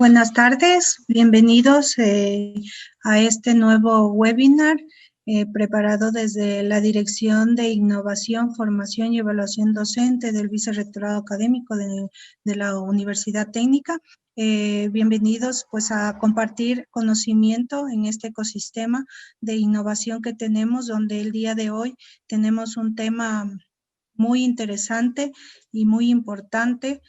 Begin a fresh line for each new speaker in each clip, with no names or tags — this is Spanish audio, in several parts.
Buenas tardes, bienvenidos a este nuevo webinar preparado desde la Dirección de Innovación, Formación y Evaluación Docente del Vicerrectorado Académico de la Universidad Técnica. Bienvenidos pues a compartir conocimiento en este ecosistema de innovación que tenemos, donde el día de hoy tenemos un tema muy interesante y muy importante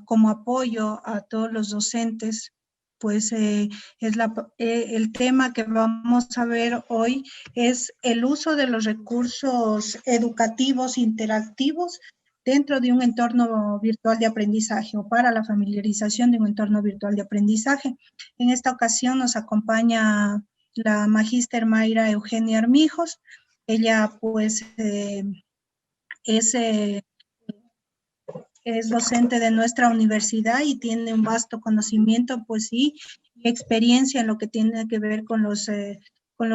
como apoyo a todos los docentes. Pues el tema que vamos a ver hoy es el uso de los recursos educativos interactivos dentro de un entorno virtual de aprendizaje o para la familiarización de un entorno virtual de aprendizaje. En esta ocasión nos acompaña la magíster Mayra Eugenia Armijos. Ella pues es docente de nuestra universidad y tiene un vasto conocimiento, pues sí, y experiencia en lo que tiene que ver con los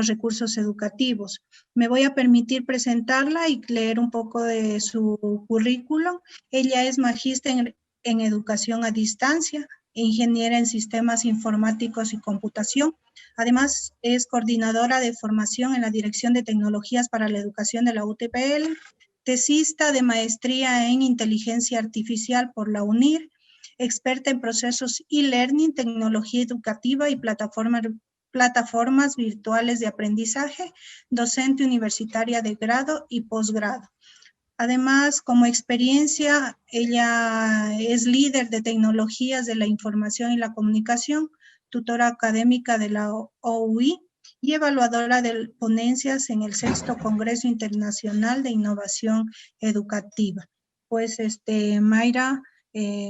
recursos educativos. Me voy a permitir presentarla y leer un poco de su currículum. Ella es magíster en educación a distancia, ingeniera en sistemas informáticos y computación. Además, es coordinadora de formación en la Dirección de Tecnologías para la Educación de la UTPL, tesista de maestría en inteligencia artificial por la UNIR, experta en procesos e-learning, tecnología educativa y plataformas virtuales de aprendizaje, docente universitaria de grado y posgrado. Además, como experiencia, ella es líder de tecnologías de la información y la comunicación, tutora académica de la OUI y evaluadora de ponencias en el 6º Congreso Internacional de Innovación Educativa. Pues Mayra,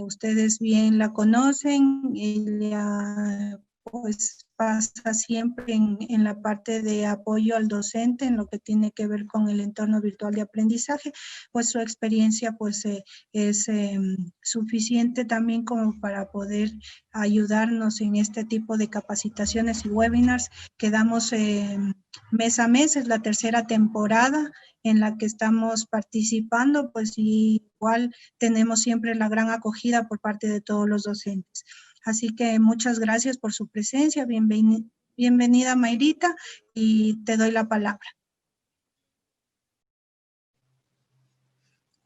ustedes bien la conocen, ella pues pasa siempre en la parte de apoyo al docente en lo que tiene que ver con el entorno virtual de aprendizaje, pues su experiencia pues es suficiente también como para poder ayudarnos en este tipo de capacitaciones y webinars que damos mes a mes. Es la tercera temporada en la que estamos participando, pues igual tenemos siempre la gran acogida por parte de todos los docentes. Así que muchas gracias por su presencia. Bienvenida, Mayrita, y te doy la palabra.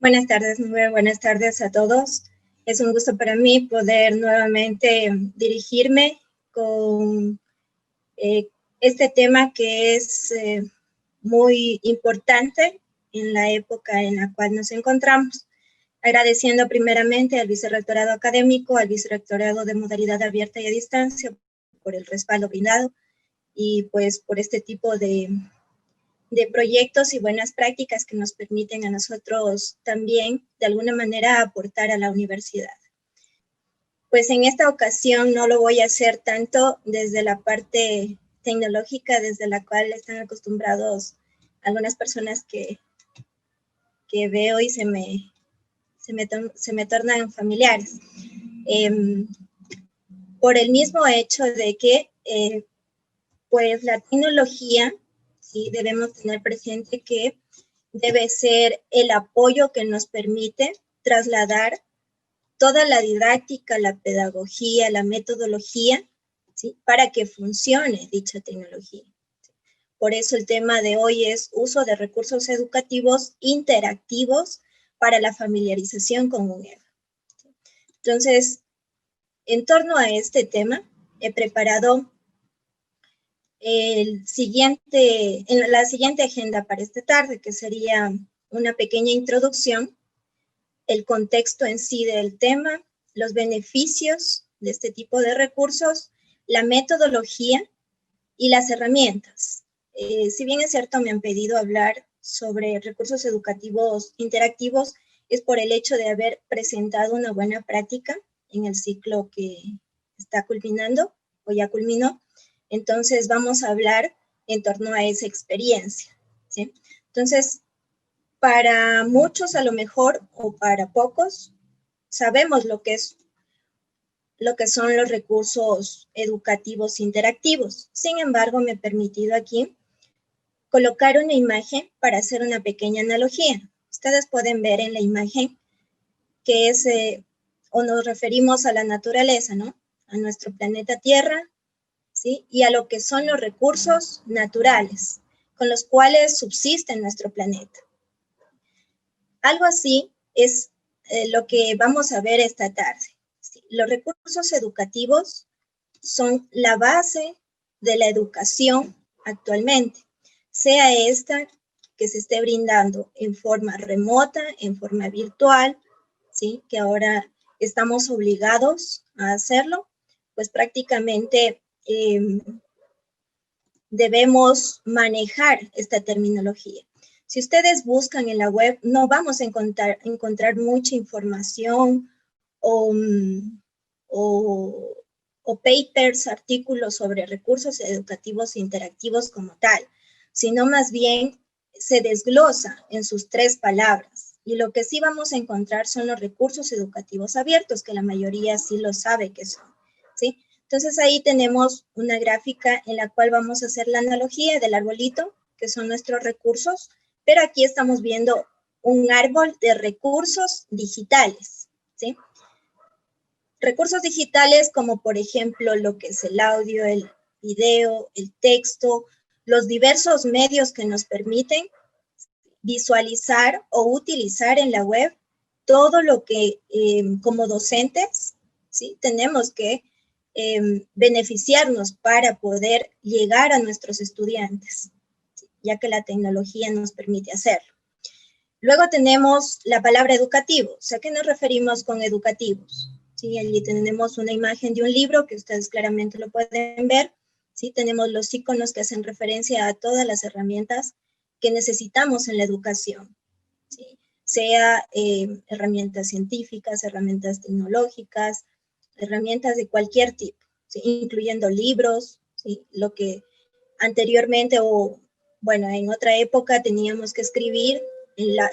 Buenas tardes, muy buenas tardes a todos. Es un gusto para mí poder nuevamente dirigirme con este tema que es muy importante en la época en la cual nos encontramos. Agradeciendo primeramente al Vicerrectorado Académico, al Vicerrectorado de Modalidad Abierta y a Distancia por el respaldo brindado y pues por este tipo de proyectos y buenas prácticas que nos permiten a nosotros también de alguna manera aportar a la universidad. Pues en esta ocasión no lo voy a hacer tanto desde la parte tecnológica, desde la cual están acostumbrados algunas personas que veo y se me tornan familiares. Por el mismo hecho de que pues la tecnología, ¿sí? Debemos tener presente que debe ser el apoyo que nos permite trasladar toda la didáctica, la pedagogía, la metodología, ¿sí? Para que funcione dicha tecnología. Por eso el tema de hoy es uso de recursos educativos interactivos para la familiarización con un EVA. Entonces, en torno a este tema, he preparado la siguiente agenda para esta tarde, que sería una pequeña introducción, el contexto en sí del tema, los beneficios de este tipo de recursos, la metodología y las herramientas. Si bien es cierto, me han pedido hablar sobre recursos educativos interactivos, es por el hecho de haber presentado una buena práctica en el ciclo que está culminando o ya culminó. Entonces vamos a hablar en torno a esa experiencia, ¿sí? Entonces, para muchos a lo mejor o para pocos, sabemos lo que son los recursos educativos interactivos. Sin embargo, me he permitido aquí colocar una imagen para hacer una pequeña analogía. Ustedes pueden ver en la imagen que es, o nos referimos a la naturaleza, ¿no? a nuestro planeta Tierra, ¿sí? Y a lo que son los recursos naturales con los cuales subsiste nuestro planeta. Algo así es lo que vamos a ver esta tarde. ¿Sí? Los recursos educativos son la base de la educación actualmente, sea esta que se esté brindando en forma remota, en forma virtual, ¿sí? Que ahora estamos obligados a hacerlo, pues prácticamente debemos manejar esta terminología. Si ustedes buscan en la web, no vamos a encontrar mucha información o papers, artículos sobre recursos educativos interactivos como tal, sino más bien se desglosa en sus 3 palabras. Y lo que sí vamos a encontrar son los recursos educativos abiertos, que la mayoría sí lo sabe que son, ¿sí? Entonces ahí tenemos una gráfica en la cual vamos a hacer la analogía del arbolito, que son nuestros recursos, pero aquí estamos viendo un árbol de recursos digitales, ¿sí? Recursos digitales como por ejemplo lo que es el audio, el video, el texto, los diversos medios que nos permiten visualizar o utilizar en la web todo lo que como docentes, ¿sí? Tenemos que beneficiarnos para poder llegar a nuestros estudiantes, ¿sí? Ya que la tecnología nos permite hacerlo. Luego tenemos la palabra educativo. O sea, ¿a qué nos referimos con educativos? ¿Sí? Allí tenemos una imagen de un libro que ustedes claramente lo pueden ver. ¿Sí? Tenemos los iconos que hacen referencia a todas las herramientas que necesitamos en la educación, ¿sí? Sea herramientas científicas, herramientas tecnológicas, herramientas de cualquier tipo, ¿sí? Incluyendo libros, ¿sí? Lo que anteriormente o, bueno, en otra época teníamos que escribir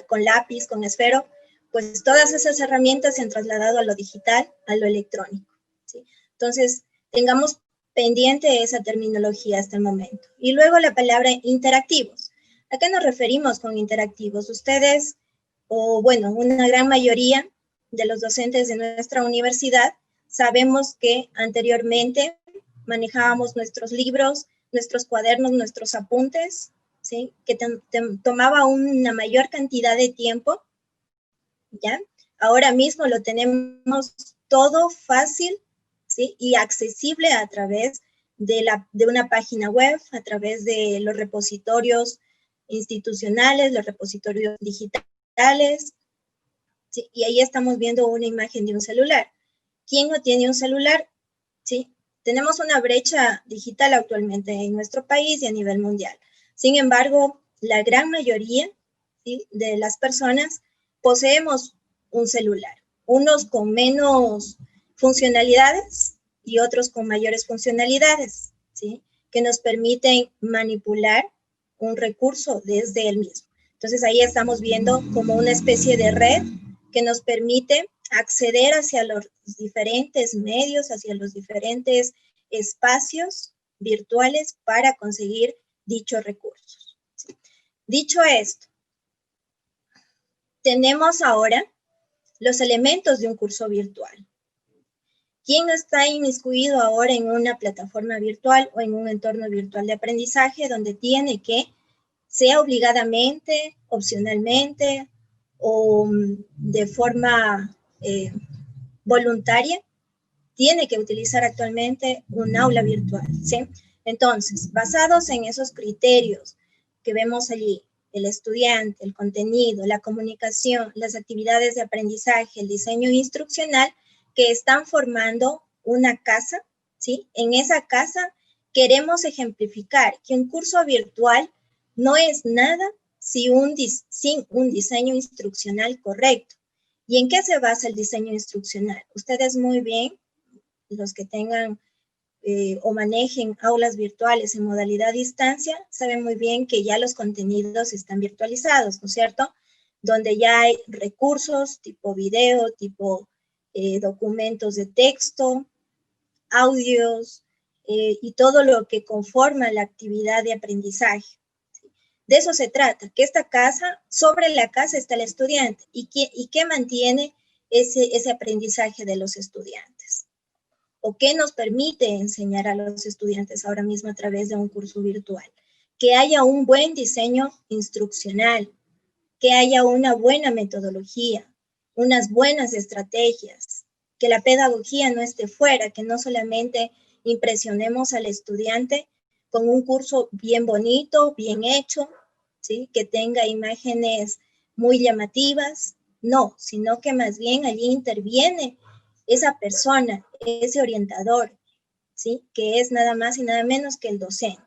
con lápiz, con esfero, pues todas esas herramientas se han trasladado a lo digital, a lo electrónico, ¿sí? Entonces, tengamos pendiente esa terminología hasta el momento. Y luego la palabra interactivos. ¿A qué nos referimos con interactivos? Ustedes, o bueno, una gran mayoría de los docentes de nuestra universidad, sabemos que anteriormente manejábamos nuestros libros, nuestros cuadernos, nuestros apuntes, ¿sí? Que tomaba una mayor cantidad de tiempo, ¿ya? Ahora mismo lo tenemos todo fácil, ¿sí? Y accesible a través de una página web, a través de los repositorios institucionales, los repositorios digitales, ¿sí? Y ahí estamos viendo una imagen de un celular. ¿Quién no tiene un celular? ¿Sí? Tenemos una brecha digital actualmente en nuestro país y a nivel mundial. Sin embargo, la gran mayoría, ¿sí?, de las personas poseemos un celular, unos con menos funcionalidades y otros con mayores funcionalidades, ¿sí?, que nos permiten manipular un recurso desde el mismo. Entonces ahí estamos viendo como una especie de red que nos permite acceder hacia los diferentes medios, hacia los diferentes espacios virtuales para conseguir dichos recursos. ¿Sí? Dicho esto, tenemos ahora los elementos de un curso virtual. ¿Quién no está inmiscuido ahora en una plataforma virtual o en un entorno virtual de aprendizaje donde tiene que, sea obligadamente, opcionalmente o de forma voluntaria, tiene que utilizar actualmente un aula virtual, ¿sí? Entonces, basados en esos criterios que vemos allí, el estudiante, el contenido, la comunicación, las actividades de aprendizaje, el diseño instruccional, que están formando una casa, ¿sí? En esa casa queremos ejemplificar que un curso virtual no es nada sin un diseño instruccional correcto. ¿Y en qué se basa el diseño instruccional? Ustedes muy bien, los que tengan o manejen aulas virtuales en modalidad distancia, saben muy bien que ya los contenidos están virtualizados, ¿no es cierto? Donde ya hay recursos tipo video, tipo documentos de texto, audios y todo lo que conforma la actividad de aprendizaje. De eso se trata, que esta casa, sobre la casa está el estudiante y que mantiene ese aprendizaje de los estudiantes. o qué nos permite enseñar a los estudiantes ahora mismo a través de un curso virtual. Que haya un buen diseño instruccional, que haya una buena metodología, unas buenas estrategias, que la pedagogía no esté fuera, que no solamente impresionemos al estudiante con un curso bien bonito, bien hecho, ¿sí? Que tenga imágenes muy llamativas, no, sino que más bien allí interviene esa persona, ese orientador, ¿sí? Que es nada más y nada menos que el docente.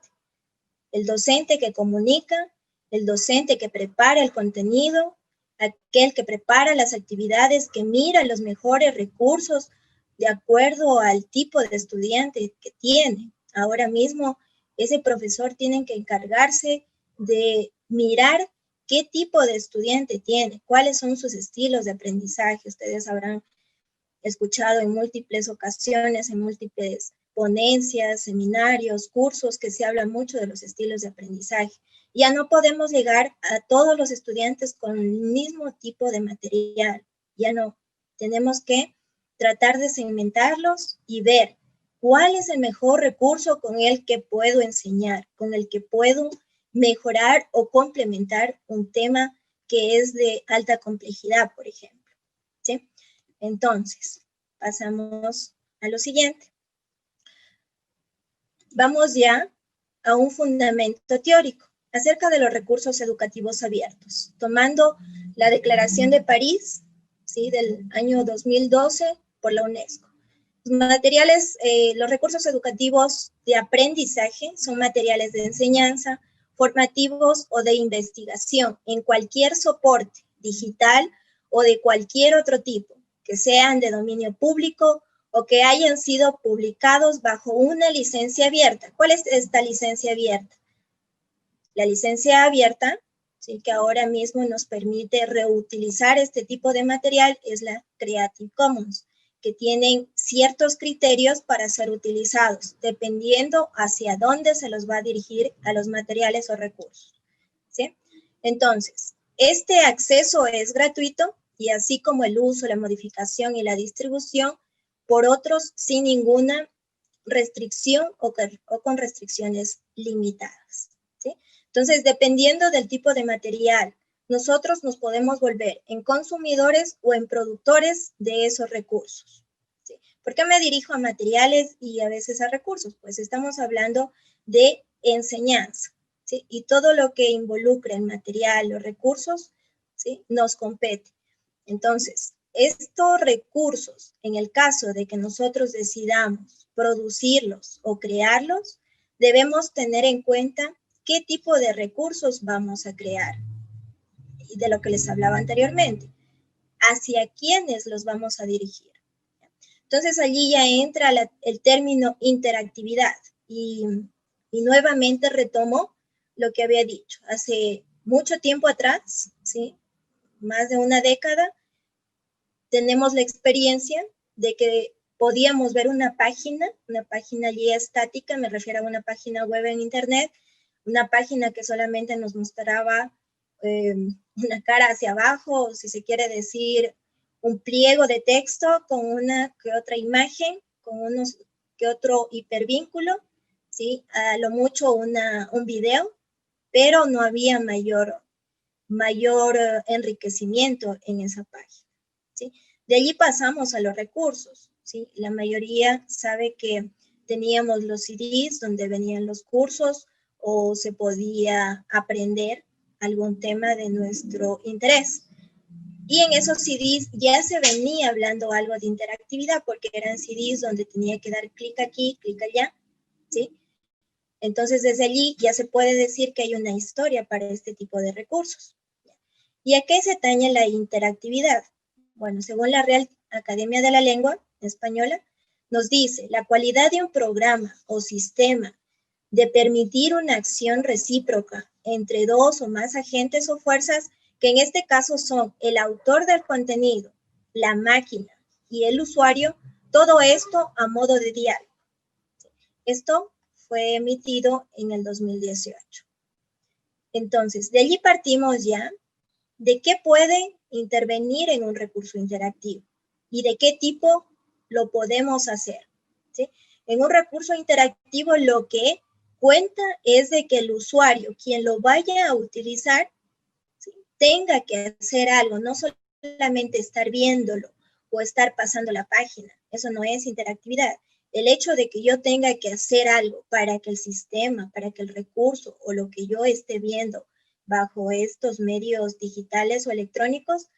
El docente que comunica, el docente que prepara el contenido, aquel que prepara las actividades, que mira los mejores recursos de acuerdo al tipo de estudiante que tiene. Ahora mismo, ese profesor tiene que encargarse de mirar qué tipo de estudiante tiene, cuáles son sus estilos de aprendizaje. Ustedes habrán escuchado en múltiples ocasiones, en múltiples ponencias, seminarios, cursos, que se habla mucho de los estilos de aprendizaje. Ya no podemos llegar a todos los estudiantes con el mismo tipo de material. Ya no. Tenemos que tratar de segmentarlos y ver cuál es el mejor recurso con el que puedo enseñar, con el que puedo mejorar o complementar un tema que es de alta complejidad, por ejemplo. ¿Sí? Entonces, pasamos a lo siguiente. Vamos ya a un fundamento teórico acerca de los recursos educativos abiertos, tomando la Declaración de París, ¿sí? Del año 2012 por la UNESCO. Los recursos educativos de aprendizaje son materiales de enseñanza, formativos o de investigación en cualquier soporte digital o de cualquier otro tipo, que sean de dominio público o que hayan sido publicados bajo una licencia abierta. ¿Cuál es esta licencia abierta? La licencia abierta, ¿sí? Que ahora mismo nos permite reutilizar este tipo de material, es la Creative Commons, que tienen ciertos criterios para ser utilizados, dependiendo hacia dónde se los va a dirigir a los materiales o recursos, ¿sí? Entonces, este acceso es gratuito y así como el uso, la modificación y la distribución por otros sin ninguna restricción o con restricciones limitadas, ¿sí? Entonces, dependiendo del tipo de material, nosotros nos podemos volver en consumidores o en productores de esos recursos, ¿sí? ¿Por qué me dirijo a materiales y a veces a recursos? Pues estamos hablando de enseñanza, ¿sí? Y todo lo que involucre el material, los recursos, ¿sí? Nos compete. Entonces, estos recursos, en el caso de que nosotros decidamos producirlos o crearlos, debemos tener en cuenta qué tipo de recursos vamos a crear. Y de lo que les hablaba anteriormente, hacia quiénes los vamos a dirigir. Entonces allí ya entra el término interactividad y nuevamente retomo lo que había dicho. Hace mucho tiempo atrás, ¿sí? Más de una década, tenemos la experiencia de que podíamos ver una página allí estática, me refiero a una página web en internet, una página que solamente nos mostraba una cara hacia abajo, o si se quiere decir, un pliego de texto con una que otra imagen, con unos que otro hipervínculo, ¿sí? A lo mucho un video, pero no había mayor enriquecimiento en esa página, ¿sí? De allí pasamos a los recursos, ¿sí? La mayoría sabe que teníamos los CDs donde venían los cursos o se podía aprender algún tema de nuestro interés. Y en esos CDs ya se venía hablando algo de interactividad porque eran CDs donde tenía que dar clic aquí, clic allá, ¿sí? Entonces desde allí ya se puede decir que hay una historia para este tipo de recursos. ¿Y a qué se atañe la interactividad? Bueno, según la Real Academia de la Lengua Española, nos dice la cualidad de un programa o sistema de permitir una acción recíproca entre dos o más agentes o fuerzas, que en este caso son el autor del contenido, la máquina y el usuario, todo esto a modo de diálogo. Esto fue emitido en el 2018. Entonces, de allí partimos ya de qué puede intervenir en un recurso interactivo y de qué tipo lo podemos hacer. ¿sí? En un recurso interactivo lo que cuenta es de que el usuario, quien lo vaya a utilizar, ¿sí?, tenga que hacer algo, no solamente estar viéndolo o estar pasando la página. Eso no es interactividad. El hecho de que yo tenga que hacer algo para que el sistema, para que el recurso o lo que yo esté viendo bajo estos medios digitales o electrónicos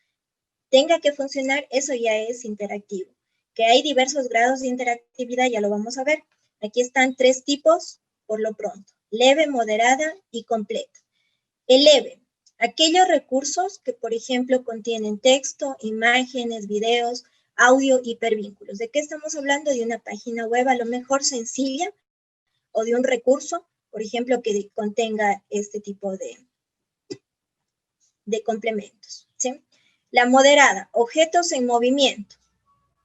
tenga que funcionar, eso ya es interactivo. Que hay diversos grados de interactividad, ya lo vamos a ver. Aquí están 3 tipos por lo pronto: leve, moderada y completa. El leve, aquellos recursos que, por ejemplo, contienen texto, imágenes, videos, audio, hipervínculos. ¿De qué estamos hablando? De una página web a lo mejor sencilla o de un recurso, por ejemplo, que contenga este tipo de complementos, ¿sí? La moderada, objetos en movimiento,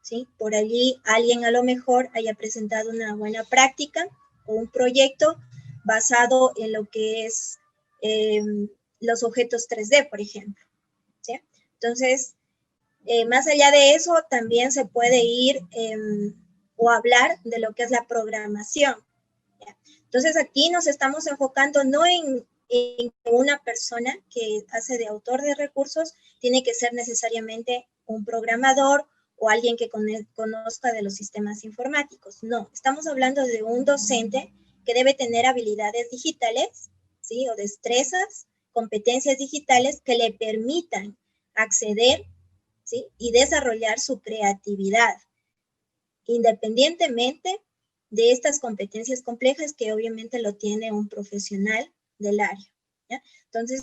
¿sí? Por allí alguien a lo mejor haya presentado una buena práctica o un proyecto basado en lo que es los objetos 3D, por ejemplo, ¿sí? Entonces, más allá de eso, también se puede ir o hablar de lo que es la programación, ¿ya? Entonces, aquí nos estamos enfocando no en una persona que hace de autor de recursos, tiene que ser necesariamente un programador o alguien que conozca de los sistemas informáticos. No, estamos hablando de un docente que debe tener habilidades digitales, ¿sí?, o destrezas, competencias digitales que le permitan acceder, ¿sí?, y desarrollar su creatividad, independientemente de estas competencias complejas que obviamente lo tiene un profesional del área, ¿ya? Entonces,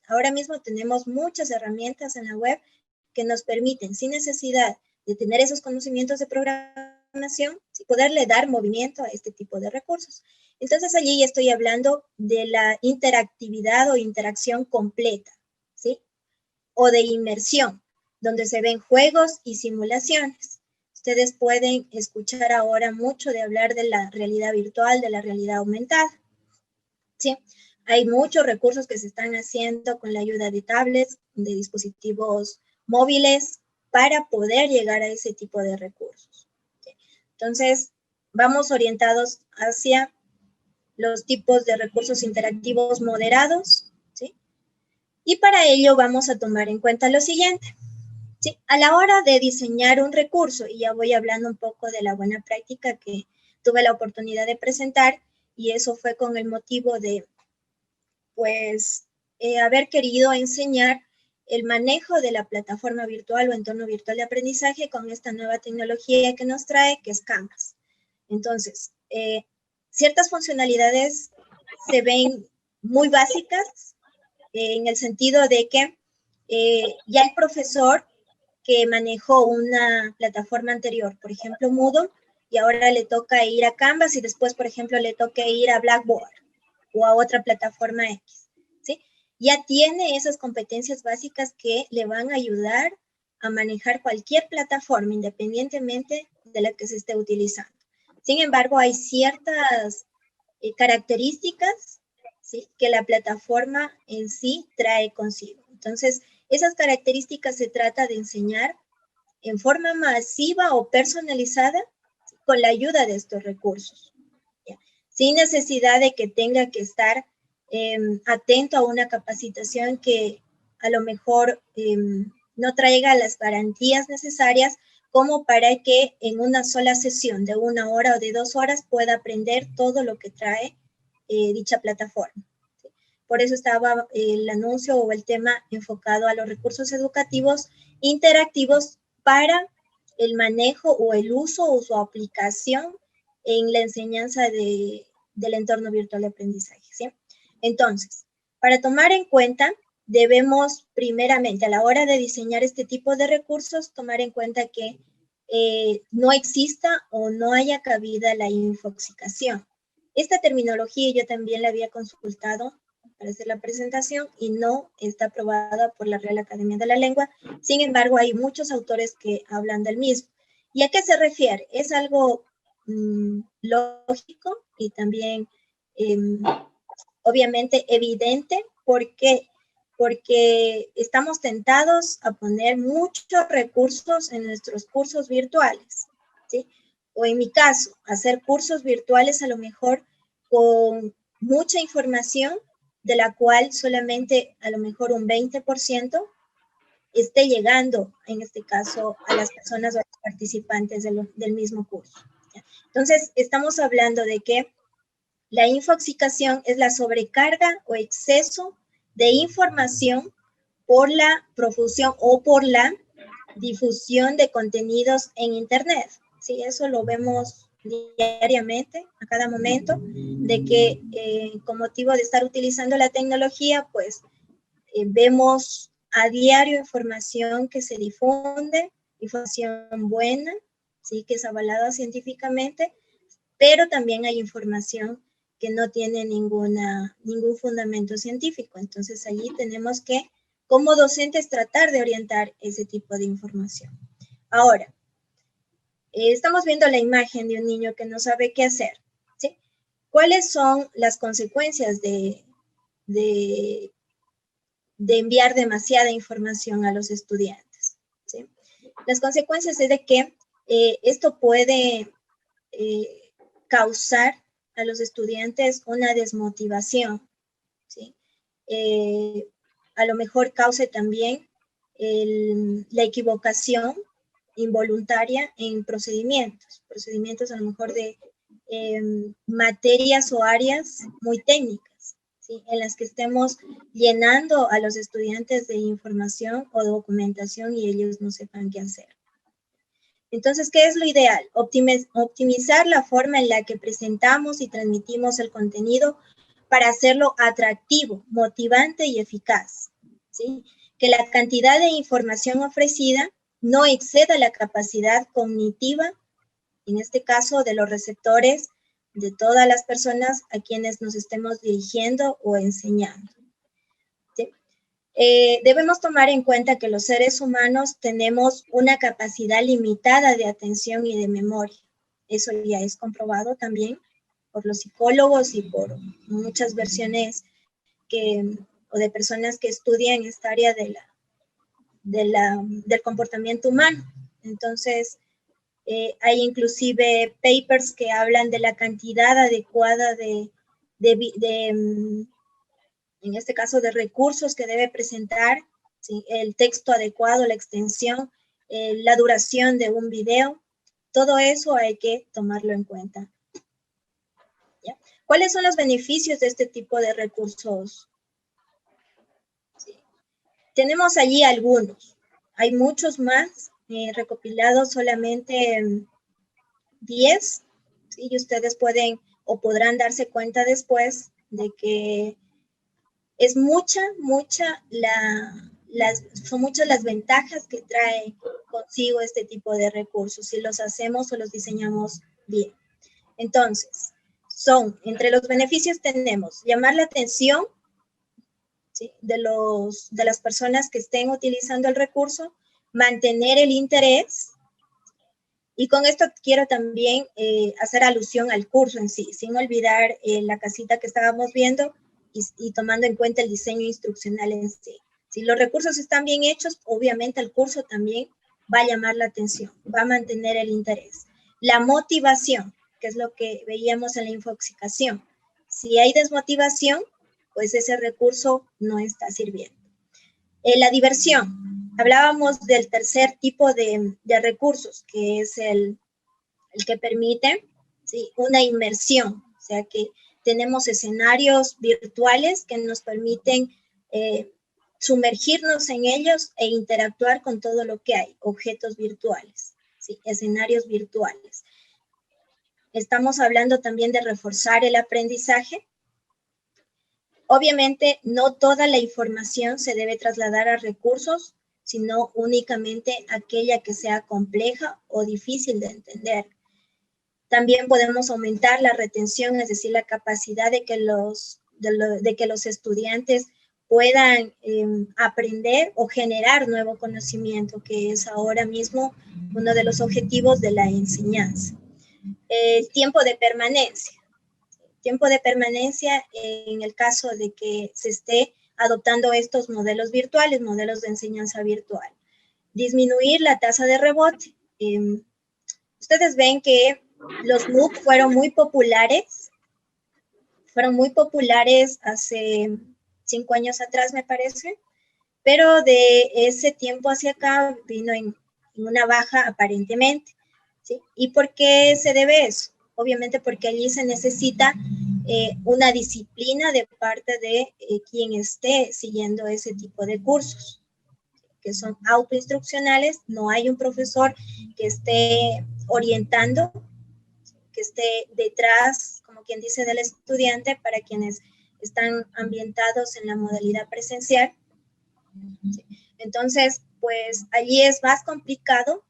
ahora mismo tenemos muchas herramientas en la web que nos permiten, sin necesidad de tener esos conocimientos de programación, ¿sí?, poderle dar movimiento a este tipo de recursos. Entonces, allí ya estoy hablando de la interactividad o interacción completa, ¿sí?, o de inmersión, donde se ven juegos y simulaciones. Ustedes pueden escuchar ahora mucho de hablar de la realidad virtual, de la realidad aumentada, ¿sí? Hay muchos recursos que se están haciendo con la ayuda de tablets, de dispositivos móviles, para poder llegar a ese tipo de recursos, ¿sí? Entonces, vamos orientados hacia los tipos de recursos interactivos moderados, ¿sí? Y para ello vamos a tomar en cuenta lo siguiente. Sí, a la hora de diseñar un recurso, y ya voy hablando un poco de la buena práctica que tuve la oportunidad de presentar, y eso fue con el motivo de, pues, haber querido enseñar el manejo de la plataforma virtual o entorno virtual de aprendizaje con esta nueva tecnología que nos trae, que es Canvas. Entonces, ciertas funcionalidades se ven muy básicas, en el sentido de que ya el profesor que manejó una plataforma anterior, por ejemplo, Moodle, y ahora le toca ir a Canvas y después, por ejemplo, le toca ir a Blackboard o a otra plataforma X, ¿sí? Ya tiene esas competencias básicas que le van a ayudar a manejar cualquier plataforma, independientemente de la que se esté utilizando. Sin embargo, hay ciertas características, ¿sí?, que la plataforma en sí trae consigo. Entonces, esas características se trata de enseñar en forma masiva o personalizada con la ayuda de estos recursos, ¿ya?, sin necesidad de que tenga que estar atento a una capacitación que a lo mejor no traiga las garantías necesarias como para que en una sola sesión de 1 hora o de 2 horas pueda aprender todo lo que trae dicha plataforma. ¿Sí? Por eso estaba el anuncio o el tema enfocado a los recursos educativos interactivos para el manejo o el uso o su aplicación en la enseñanza del entorno virtual de aprendizaje, ¿sí? Entonces, para tomar en cuenta, debemos primeramente a la hora de diseñar este tipo de recursos, tomar en cuenta que no exista o no haya cabida la infoxicación. Esta terminología yo también la había consultado para hacer la presentación y no está aprobada por la Real Academia de la Lengua. Sin embargo, hay muchos autores que hablan del mismo. ¿Y a qué se refiere? Es algo lógico y también obviamente evidente. ¿Por qué? Porque estamos tentados a poner muchos recursos en nuestros cursos virtuales, ¿sí? o en mi caso, hacer cursos virtuales a lo mejor con mucha información, de la cual solamente a lo mejor un 20% esté llegando, en este caso, a las personas o a los participantes del mismo curso. Entonces, estamos hablando de que la infoxicación es la sobrecarga o exceso de información por la profusión o por la difusión de contenidos en Internet. Sí, eso lo vemos diariamente, a cada momento, de que con motivo de estar utilizando la tecnología, pues vemos a diario información que se difunde, información buena, sí, que es avalada científicamente, pero también hay información que no tiene ningún fundamento científico. Entonces, allí tenemos que, como docentes, tratar de orientar ese tipo de información. Ahora, estamos viendo la imagen de un niño que no sabe qué hacer, ¿sí? ¿Cuáles son las consecuencias de enviar demasiada información a los estudiantes, ¿sí? Las consecuencias es de que esto puede causar a los estudiantes una desmotivación, ¿sí? A lo mejor cause también la equivocación involuntaria en procedimientos a lo mejor de materias o áreas muy técnicas, ¿sí? En las que estemos llenando a los estudiantes de información o documentación y ellos no sepan qué hacer. Entonces, ¿qué es lo ideal? Optimizar la forma en la que presentamos y transmitimos el contenido para hacerlo atractivo, motivante y eficaz, ¿sí? Que la cantidad de información ofrecida no exceda la capacidad cognitiva, en este caso de los receptores, de todas las personas a quienes nos estemos dirigiendo o enseñando. ¿Sí? Debemos tomar en cuenta que los seres humanos tenemos una capacidad limitada de atención y de memoria. Eso ya es comprobado también por los psicólogos y por muchas versiones o de personas que estudian esta área del comportamiento humano. Entonces, hay inclusive papers que hablan de la cantidad adecuada en este caso, de recursos que debe presentar, ¿sí? El texto adecuado, la extensión, la duración de un video, todo eso hay que tomarlo en cuenta. ¿Ya? ¿Cuáles son los beneficios de este tipo de recursos? Sí. Tenemos allí algunos. Hay muchos más, recopilados solamente 10, ¿sí? Y ustedes pueden o podrán darse cuenta después de que es son muchas las ventajas que trae consigo este tipo de recursos si los hacemos o los diseñamos bien. Entonces, entre los beneficios tenemos llamar la atención, ¿sí? de las personas que estén utilizando el recurso, mantener el interés, y con esto quiero también hacer alusión al curso en sí, sin olvidar la casita que estábamos viendo, y tomando en cuenta el diseño instruccional en sí. Si los recursos están bien hechos, obviamente el curso también va a llamar la atención, va a mantener el interés. La motivación, que es lo que veíamos en la infoxicación. Si hay desmotivación, pues ese recurso no está sirviendo. La diversión. Hablábamos del tercer tipo de recursos, que es el que permite, ¿sí? Una inmersión, o sea que tenemos escenarios virtuales que nos permiten sumergirnos en ellos e interactuar con todo lo que hay, objetos virtuales, ¿sí? Escenarios virtuales. Estamos hablando también de reforzar el aprendizaje. Obviamente, no toda la información se debe trasladar a recursos, sino únicamente aquella que sea compleja o difícil de entender. También podemos aumentar la retención, es decir, la capacidad de que los estudiantes puedan aprender o generar nuevo conocimiento, que es ahora mismo uno de los objetivos de la enseñanza. El tiempo de permanencia. Tiempo de permanencia en el caso de que se esté adoptando estos modelos virtuales, modelos de enseñanza virtual. Disminuir la tasa de rebote. Ustedes ven que los MOOC fueron muy populares hace 5 años atrás, me parece, pero de ese tiempo hacia acá vino en una baja aparentemente, ¿sí? ¿Y por qué se debe eso? Obviamente porque allí se necesita una disciplina de parte de quien esté siguiendo ese tipo de cursos, que son autoinstruccionales. No hay un profesor que esté orientando, que esté detrás, como quien dice, del estudiante para quienes están ambientados en la modalidad presencial. ¿Sí? Entonces, pues allí es más complicado,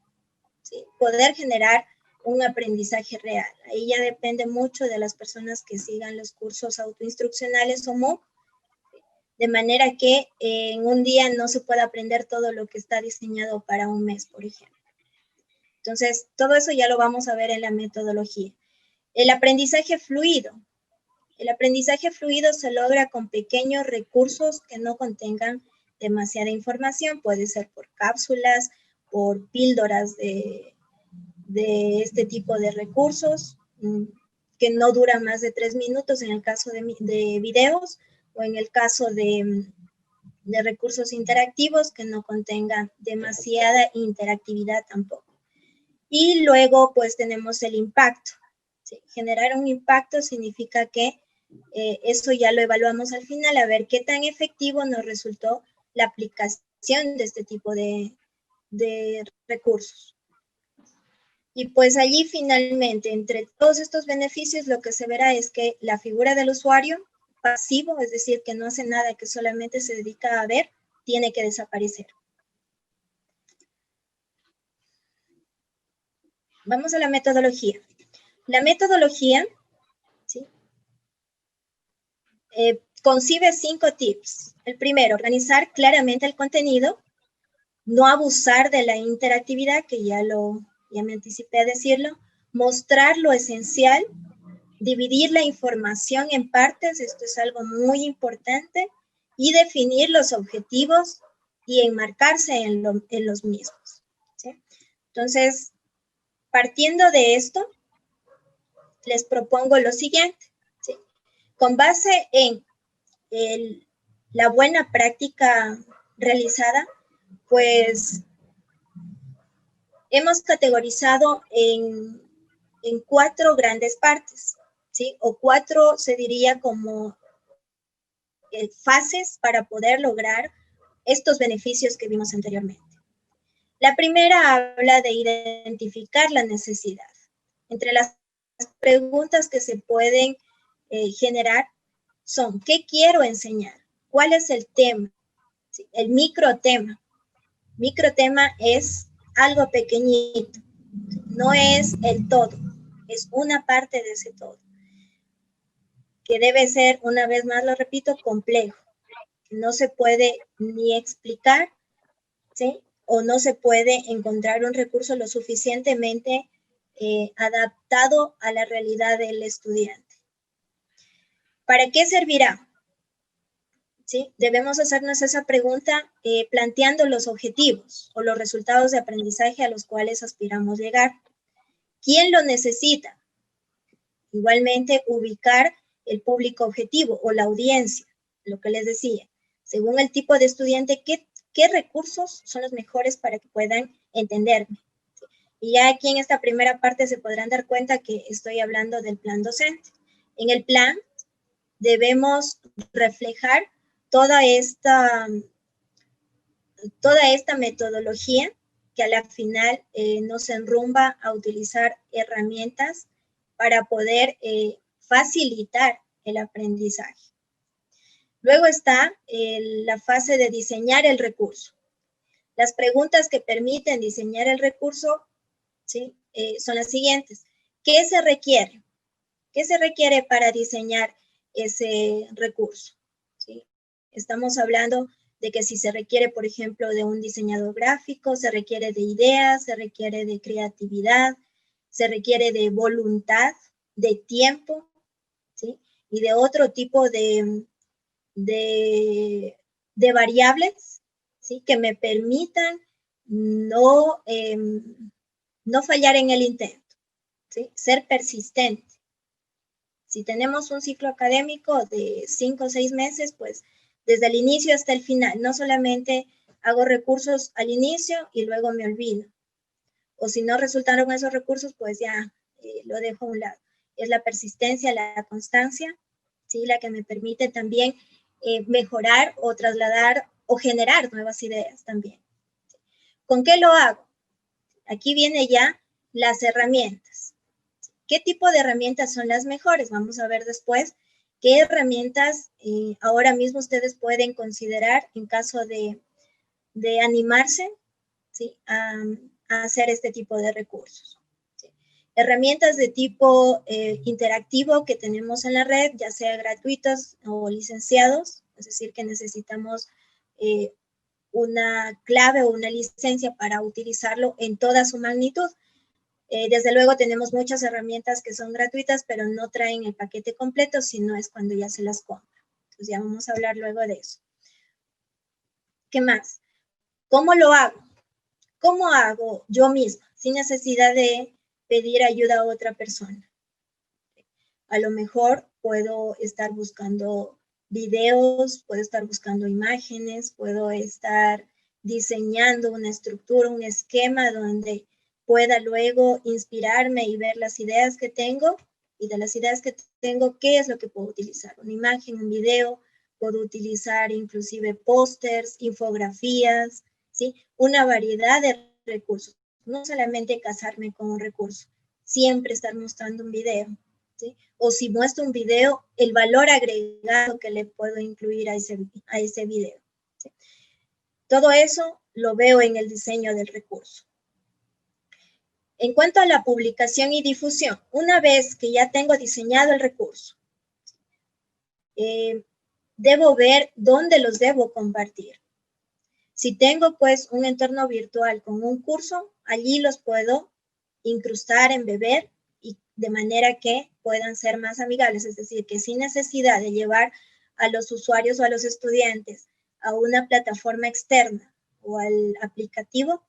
¿sí?, poder generar un aprendizaje real. Ahí ya depende mucho de las personas que sigan los cursos autoinstruccionales o MOOC, de manera que en un día no se puede aprender todo lo que está diseñado para un mes, por ejemplo. Entonces, todo eso ya lo vamos a ver en la metodología. El aprendizaje fluido. El aprendizaje fluido se logra con pequeños recursos que no contengan demasiada información. Puede ser por cápsulas, por píldoras de este tipo de recursos, que no duran más de 3 minutos en el caso de videos, o en el caso de recursos interactivos que no contengan demasiada interactividad tampoco. Y luego pues tenemos el impacto. ¿Sí? Generar un impacto significa que eso ya lo evaluamos al final, a ver qué tan efectivo nos resultó la aplicación de este tipo de recursos. Y pues allí finalmente, entre todos estos beneficios, lo que se verá es que la figura del usuario pasivo, es decir, que no hace nada, que solamente se dedica a ver, tiene que desaparecer. Vamos a la metodología. La metodología, ¿sí?, concibe 5 tips. El primero, organizar claramente el contenido, no abusar de la interactividad, que ya me anticipé a decirlo, mostrar lo esencial, dividir la información en partes, esto es algo muy importante, y definir los objetivos y enmarcarse en los mismos, ¿sí? Entonces, partiendo de esto, les propongo lo siguiente, ¿sí? Con base en la buena práctica realizada, pues hemos categorizado en 4 grandes partes, ¿sí? O 4 se diría como fases para poder lograr estos beneficios que vimos anteriormente. La primera habla de identificar la necesidad. Entre las preguntas que se pueden generar son, ¿qué quiero enseñar? ¿Cuál es el tema? ¿Sí? El microtema. Microtema es algo pequeñito, no es el todo, es una parte de ese todo, que debe ser, una vez más lo repito, complejo. No se puede ni explicar, ¿sí?, o no se puede encontrar un recurso lo suficientemente adaptado a la realidad del estudiante. ¿Para qué servirá? ¿Sí? Debemos hacernos esa pregunta planteando los objetivos o los resultados de aprendizaje a los cuales aspiramos llegar. ¿Quién lo necesita? Igualmente, ubicar el público objetivo o la audiencia, lo que les decía. Según el tipo de estudiante, ¿qué recursos son los mejores para que puedan entenderme? ¿Sí? Y ya aquí en esta primera parte se podrán dar cuenta que estoy hablando del plan docente. En el plan debemos reflejar toda esta metodología que a la final nos enrumba a utilizar herramientas para poder facilitar el aprendizaje. Luego está la fase de diseñar el recurso. Las preguntas que permiten diseñar el recurso, ¿sí?, son las siguientes. ¿Qué se requiere? ¿Qué se requiere para diseñar ese recurso? ¿Sí? Estamos hablando de que si se requiere, por ejemplo, de un diseñador gráfico, se requiere de ideas, se requiere de creatividad, se requiere de voluntad, de tiempo, ¿sí?, y de otro tipo de variables, ¿sí?, que me permitan no fallar en el intento. ¿sí? Ser persistente. Si tenemos un ciclo académico de 5 o 6 meses, pues desde el inicio hasta el final, no solamente hago recursos al inicio y luego me olvido. O si no resultaron esos recursos, pues ya lo dejo a un lado. Es la persistencia, la constancia, ¿sí? La que me permite también mejorar o trasladar o generar nuevas ideas también. ¿Con qué lo hago? Aquí viene ya las herramientas. ¿Qué tipo de herramientas son las mejores? Vamos a ver después qué herramientas ahora mismo ustedes pueden considerar en caso de animarse, ¿sí? a hacer este tipo de recursos. ¿Sí? Herramientas de tipo interactivo que tenemos en la red, ya sea gratuitos o licenciados, es decir, que necesitamos una clave o una licencia para utilizarlo en toda su magnitud. Desde luego tenemos muchas herramientas que son gratuitas, pero no traen el paquete completo, sino es cuando ya se las compra. Entonces ya vamos a hablar luego de eso. ¿Qué más? ¿Cómo lo hago? ¿Cómo hago yo misma, sin necesidad de pedir ayuda a otra persona? A lo mejor puedo estar buscando videos, puedo estar buscando imágenes, puedo estar diseñando una estructura, un esquema donde pueda luego inspirarme y ver las ideas que tengo, y de las ideas que tengo, ¿qué es lo que puedo utilizar? Una imagen, un video, puedo utilizar inclusive pósters, infografías, ¿sí? Una variedad de recursos, no solamente casarme con un recurso, siempre estar mostrando un video, ¿sí? O si muestro un video, el valor agregado que le puedo incluir a ese video, ¿sí? Todo eso lo veo en el diseño del recurso. En cuanto a la publicación y difusión, una vez que ya tengo diseñado el recurso, debo ver dónde los debo compartir. Si tengo pues un entorno virtual con un curso, allí los puedo incrustar, embeber, y de manera que puedan ser más amigables, es decir, que sin necesidad de llevar a los usuarios o a los estudiantes a una plataforma externa o al aplicativo,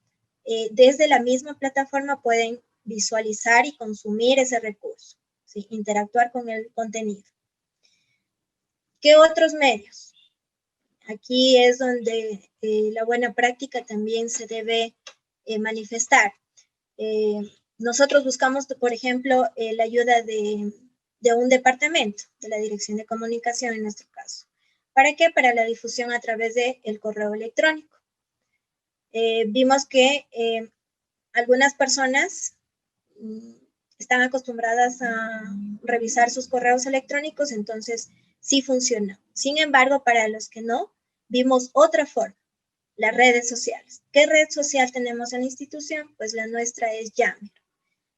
desde la misma plataforma pueden visualizar y consumir ese recurso, ¿sí? Interactuar con el contenido. ¿Qué otros medios? Aquí es donde la buena práctica también se debe manifestar. Nosotros buscamos, por ejemplo, la ayuda de un departamento, de la Dirección de Comunicación en nuestro caso. ¿Para qué? Para la difusión a través del correo electrónico. Vimos que algunas personas están acostumbradas a revisar sus correos electrónicos, entonces sí funciona. Sin embargo, para los que no, vimos otra forma, las redes sociales. ¿Qué red social tenemos en la institución? Pues la nuestra es Yammer.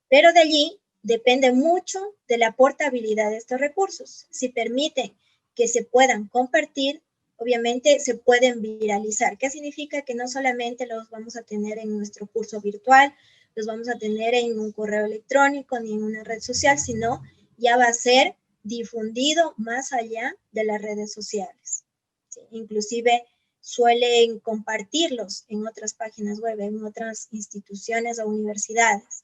Pero de allí depende mucho de la portabilidad de estos recursos. Si permiten que se puedan compartir, obviamente se pueden viralizar. ¿Qué significa? Que no solamente los vamos a tener en nuestro curso virtual, los vamos a tener en un correo electrónico ni en una red social, sino ya va a ser difundido más allá de las redes sociales. ¿Sí? Inclusive suelen compartirlos en otras páginas web, en otras instituciones o universidades.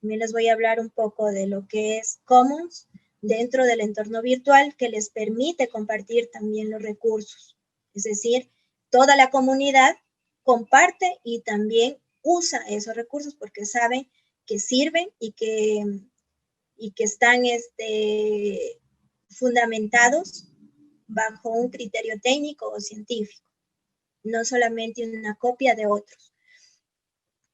También les voy a hablar un poco de lo que es Commons dentro del entorno virtual, que les permite compartir también los recursos. Es decir, toda la comunidad comparte y también usa esos recursos porque saben que sirven y que están fundamentados bajo un criterio técnico o científico, no solamente una copia de otros.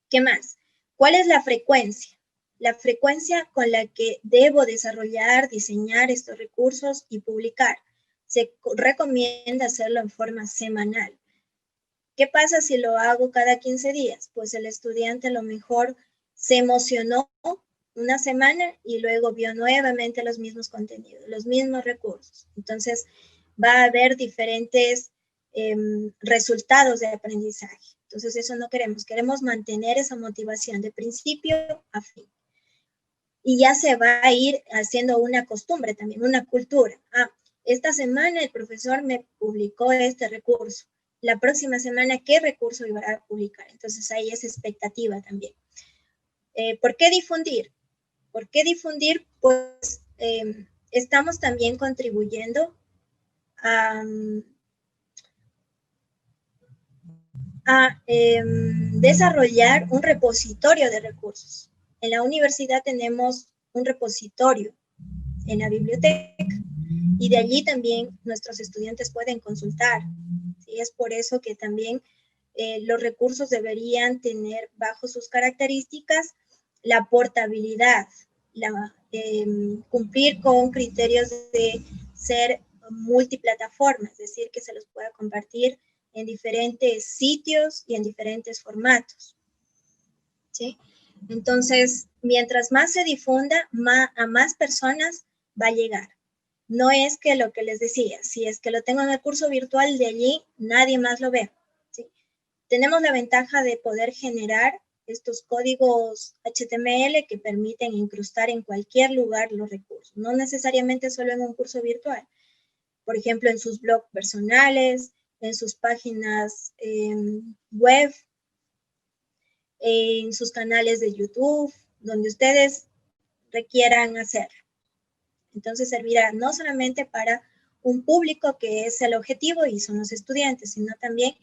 ¿Qué más? ¿Cuál es la frecuencia? La frecuencia con la que debo desarrollar, diseñar estos recursos y publicar. Se recomienda hacerlo en forma semanal. ¿Qué pasa si lo hago cada 15 días? Pues el estudiante a lo mejor se emocionó una semana y luego vio nuevamente los mismos contenidos, los mismos recursos. Entonces va a haber diferentes resultados de aprendizaje. Entonces eso no queremos mantener esa motivación de principio a fin. Y ya se va a ir haciendo una costumbre también, una cultura. Esta semana el profesor me publicó este recurso. La próxima semana, ¿qué recurso iba a publicar? Entonces ahí es expectativa también. ¿Por qué difundir? ¿Por qué difundir? Pues estamos también contribuyendo a desarrollar un repositorio de recursos. En la universidad tenemos un repositorio en la biblioteca y de allí también nuestros estudiantes pueden consultar. ¿Sí? Es por eso que también los recursos deberían tener bajo sus características la portabilidad, cumplir con criterios de ser multiplataforma, es decir, que se los pueda compartir en diferentes sitios y en diferentes formatos. ¿Sí? Entonces, mientras más se difunda, a más personas va a llegar. No es que lo que les decía, si es que lo tengo en el curso virtual, de allí nadie más lo ve. ¿Sí? Tenemos la ventaja de poder generar estos códigos HTML que permiten incrustar en cualquier lugar los recursos, no necesariamente solo en un curso virtual. Por ejemplo, en sus blogs personales, en sus páginas web, en sus canales de YouTube, donde ustedes requieran hacerlo. Entonces servirá no solamente para un público que es el objetivo y son los estudiantes, sino también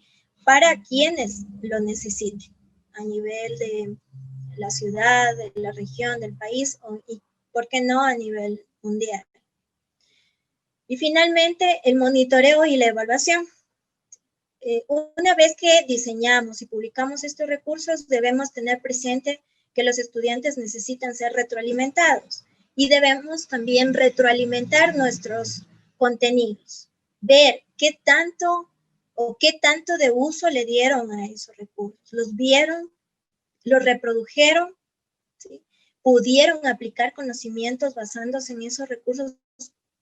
para quienes lo necesiten a nivel de la ciudad, de la región, del país y, ¿por qué no, a nivel mundial? Y finalmente, el monitoreo y la evaluación. Una vez que diseñamos y publicamos estos recursos, debemos tener presente que los estudiantes necesitan ser retroalimentados y debemos también retroalimentar nuestros contenidos, ver qué tanto de uso le dieron a esos recursos, los vieron, los reprodujeron, ¿sí? Pudieron aplicar conocimientos basándose en esos recursos,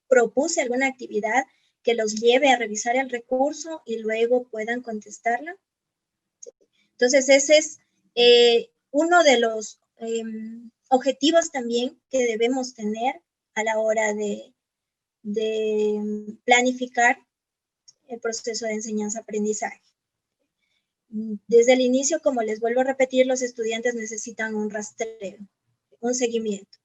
propuse alguna actividad que los lleve a revisar el recurso y luego puedan contestarla. Entonces, ese es uno de los objetivos también que debemos tener a la hora de planificar el proceso de enseñanza-aprendizaje. Desde el inicio, como les vuelvo a repetir, los estudiantes necesitan un rastreo, un seguimiento.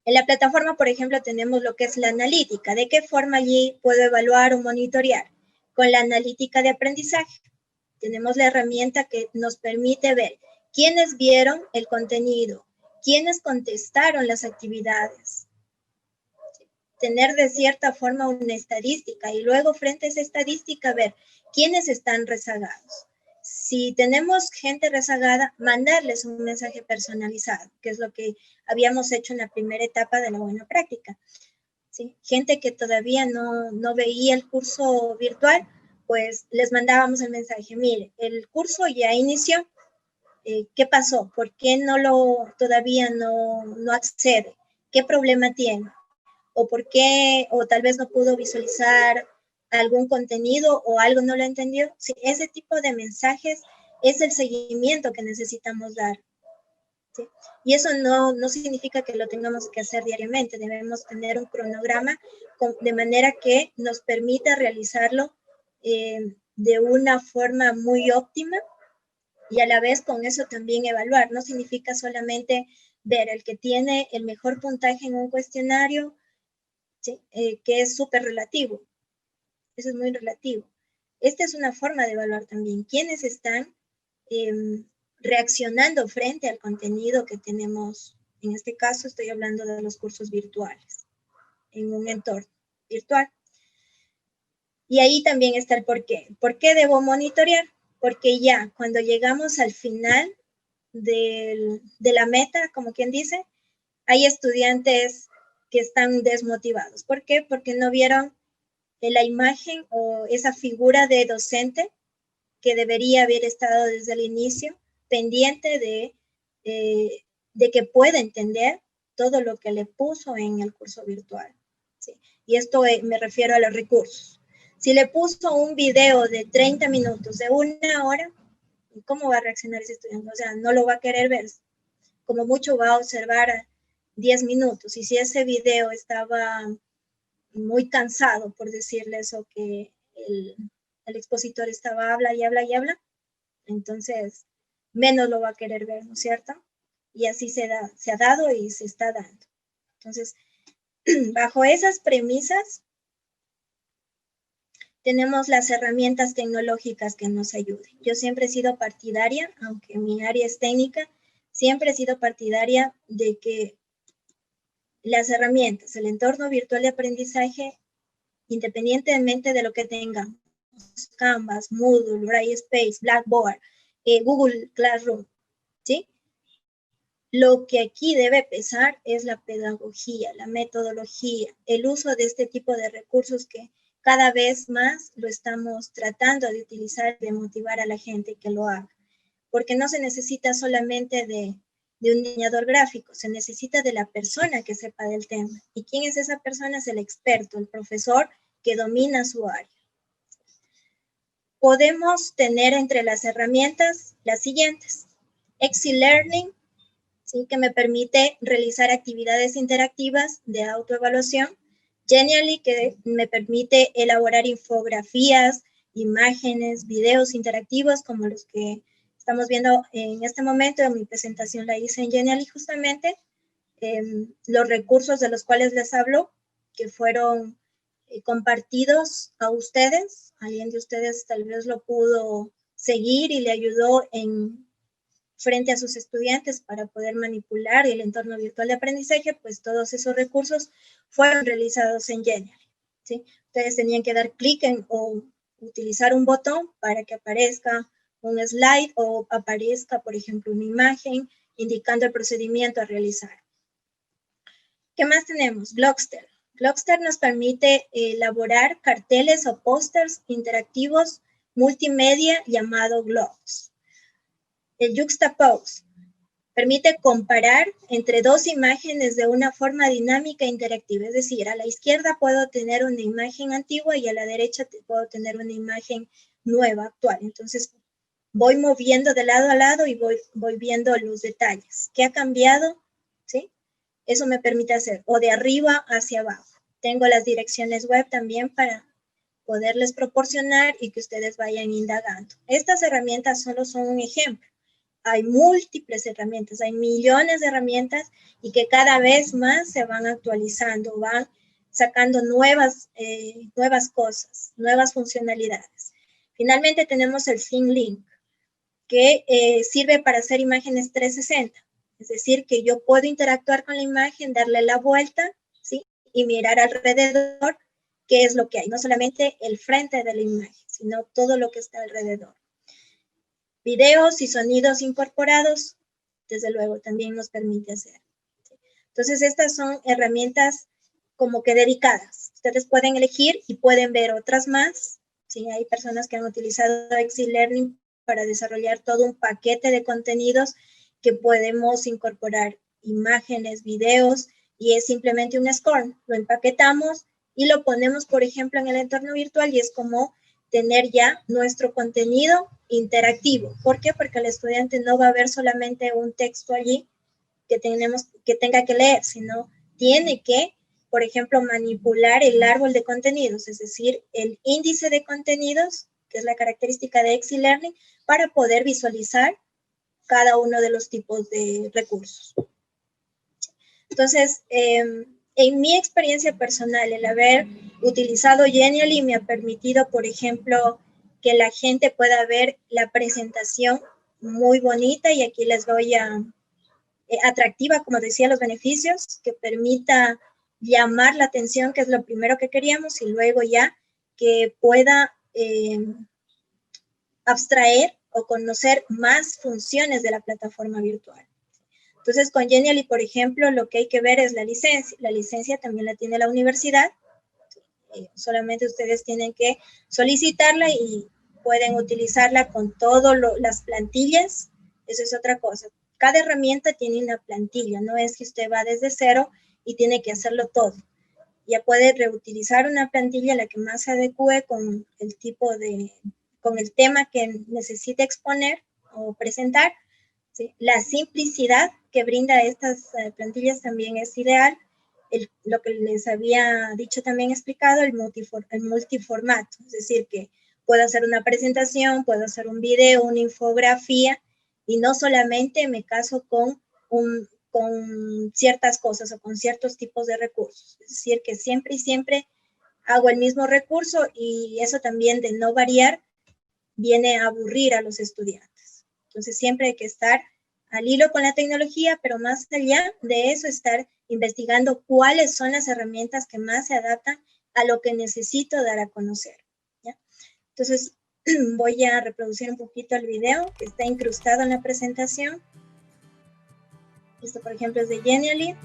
En la plataforma, por ejemplo, tenemos lo que es la analítica. ¿De qué forma allí puedo evaluar o monitorear? Con la analítica de aprendizaje. Tenemos la herramienta que nos permite ver quiénes vieron el contenido, quiénes contestaron las actividades. Tener de cierta forma una estadística y luego frente a esa estadística ver quiénes están rezagados. Si tenemos gente rezagada, mandarles un mensaje personalizado, que es lo que habíamos hecho en la primera etapa de la buena práctica. ¿Sí? Gente que todavía no veía el curso virtual, pues les mandábamos el mensaje, mire, el curso ya inició, ¿qué pasó? ¿Por qué todavía no accede? ¿Qué problema tiene? ¿O por qué, o tal vez no pudo visualizar algún contenido o algo no lo entendió? Sí, ese tipo de mensajes es el seguimiento que necesitamos dar. ¿Sí? Y eso no significa que lo tengamos que hacer diariamente, debemos tener un cronograma de manera que nos permita realizarlo de una forma muy óptima y a la vez con eso también evaluar. No significa solamente ver el que tiene el mejor puntaje en un cuestionario, ¿sí? Que es súper relativo. Eso es muy relativo. Esta es una forma de evaluar también quiénes están reaccionando frente al contenido que tenemos. En este caso estoy hablando de los cursos virtuales, en un entorno virtual. Y ahí también está el por qué. ¿Por qué debo monitorear? Porque ya cuando llegamos al final de la meta, como quien dice, hay estudiantes que están desmotivados. ¿Por qué? Porque no vieron la imagen o esa figura de docente que debería haber estado desde el inicio, pendiente de que pueda entender todo lo que le puso en el curso virtual. ¿Sí? Y esto me refiero a los recursos. Si le puso un video de 30 minutos, de 1 hora, ¿cómo va a reaccionar ese estudiante? O sea, no lo va a querer ver. Como mucho va a observar 10 minutos. Y si ese video estaba muy cansado, por decirles, o que el expositor estaba habla y habla y habla, entonces menos lo va a querer ver, ¿no es cierto? y así se ha dado y se está dando. Entonces, bajo esas premisas, tenemos las herramientas tecnológicas que nos ayuden. Yo siempre he sido partidaria, aunque mi área es técnica, siempre he sido partidaria de que las herramientas, el entorno virtual de aprendizaje, independientemente de lo que tengamos, Canvas, Moodle, Brightspace, Blackboard, Google Classroom, ¿sí? Lo que aquí debe pesar es la pedagogía, la metodología, el uso de este tipo de recursos que cada vez más lo estamos tratando de utilizar, de motivar a la gente que lo haga. Porque no se necesita solamente de un diseñador gráfico, se necesita de la persona que sepa del tema. ¿Y quién es esa persona? Es el experto, el profesor que domina su área. Podemos tener entre las herramientas las siguientes. ExiLearning, ¿sí?, que me permite realizar actividades interactivas de autoevaluación. Genially, que me permite elaborar infografías, imágenes, videos interactivos como los que estamos viendo en este momento. En mi presentación la hice en Genially justamente. Los recursos de los cuales les hablo, que fueron compartidos a ustedes. Alguien de ustedes tal vez lo pudo seguir y le ayudó frente a sus estudiantes para poder manipular el entorno virtual de aprendizaje, pues todos esos recursos fueron realizados en Genially, ¿sí? Ustedes tenían que dar clic o utilizar un botón para que aparezca un slide o aparezca, por ejemplo, una imagen indicando el procedimiento a realizar. ¿Qué más tenemos? Blockster. Blockster nos permite elaborar carteles o pósters interactivos multimedia llamado Globs. El Juxtapose permite comparar entre dos imágenes de una forma dinámica e interactiva. Es decir, a la izquierda puedo tener una imagen antigua y a la derecha puedo tener una imagen nueva, actual. Entonces, voy moviendo de lado a lado y voy viendo los detalles. ¿Qué ha cambiado? ¿Sí? Eso me permite hacer, o de arriba hacia abajo. Tengo las direcciones web también para poderles proporcionar y que ustedes vayan indagando. Estas herramientas solo son un ejemplo. Hay múltiples herramientas, hay millones de herramientas y que cada vez más se van actualizando, van sacando nuevas cosas, nuevas funcionalidades. Finalmente tenemos el ThinkLink, que sirve para hacer imágenes 360. Es decir, que yo puedo interactuar con la imagen, darle la vuelta, ¿sí?, y mirar alrededor qué es lo que hay. No solamente el frente de la imagen, sino todo lo que está alrededor. Videos y sonidos incorporados, desde luego, también nos permite hacer. Entonces, estas son herramientas como que dedicadas. Ustedes pueden elegir y pueden ver otras más. ¿Sí? Hay personas que han utilizado ExiLearning para desarrollar todo un paquete de contenidos que podemos incorporar imágenes, videos, y es simplemente un score. Lo empaquetamos y lo ponemos, por ejemplo, en el entorno virtual y es como tener ya nuestro contenido interactivo. ¿Por qué? Porque el estudiante no va a ver solamente un texto allí que tenga que leer, sino tiene que, por ejemplo, manipular el árbol de contenidos, es decir, el índice de contenidos, que es la característica de ExiLearning, para poder visualizar cada uno de los tipos de recursos. Entonces, en mi experiencia personal, el haber utilizado Genially me ha permitido, por ejemplo, que la gente pueda ver la presentación muy bonita, y aquí les voy a atractiva, como decía, los beneficios, que permita llamar la atención, que es lo primero que queríamos, y luego ya que pueda abstraer o conocer más funciones de la plataforma virtual. Entonces, con Genially, por ejemplo, lo que hay que ver es la licencia. La licencia también la tiene la universidad. Solamente ustedes tienen que solicitarla y pueden utilizarla con todas las plantillas. Eso es otra cosa. Cada herramienta tiene una plantilla. No es que usted va desde cero y tiene que hacerlo todo. Ya puede reutilizar una plantilla la que más se adecue con el con el tema que necesite exponer o presentar. ¿Sí? La simplicidad que brinda estas plantillas también es ideal. Lo que les había dicho también explicado, el multiformato, es decir, que puedo hacer una presentación, puedo hacer un video, una infografía, y no solamente me caso con con ciertas cosas o con ciertos tipos de recursos. Es decir, que siempre y siempre hago el mismo recurso, y eso también de no variar viene a aburrir a los estudiantes. Entonces siempre hay que estar al hilo con la tecnología, pero más allá de eso, estar investigando cuáles son las herramientas que más se adaptan a lo que necesito dar a conocer, ¿ya? Entonces voy a reproducir un poquito el video que está incrustado en la presentación. Esto, por ejemplo, es de Genially.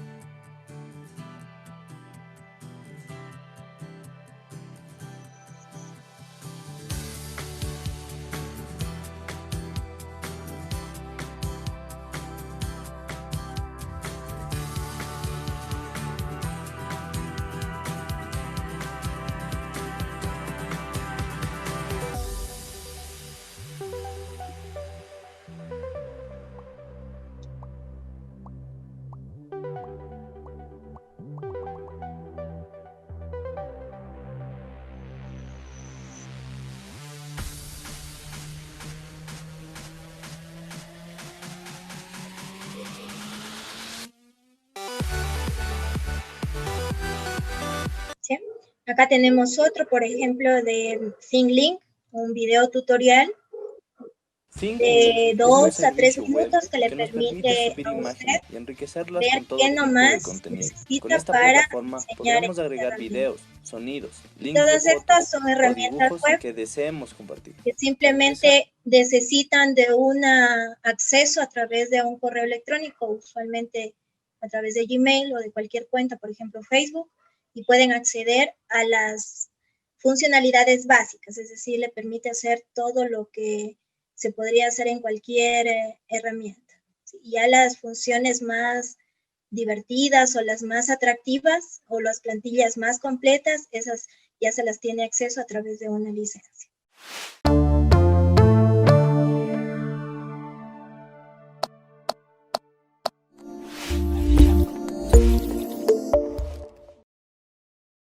¿Sí? Acá tenemos otro, por ejemplo, de ThinkLink, un video tutorial de 2 a 3 minutos que le permite a usted
y enriquecerlas
ver
con todo
qué
tipo de
nomás
contenido. Con
necesita
esta
para
plataforma
enseñar
podremos agregar
en
videos, sonidos,
y
links de
todas estas
fotos
son
o
herramientas
dibujos
web
que deseemos compartir.
que simplemente necesitan de un acceso a través de un correo electrónico, usualmente a través de Gmail o de cualquier cuenta, por ejemplo Facebook, y pueden acceder a las funcionalidades básicas, es decir, le permite hacer todo lo que se podría hacer en cualquier herramienta. ¿Sí? Y ya las funciones más divertidas o las más atractivas o las plantillas más completas, esas ya se las tiene acceso a través de una licencia.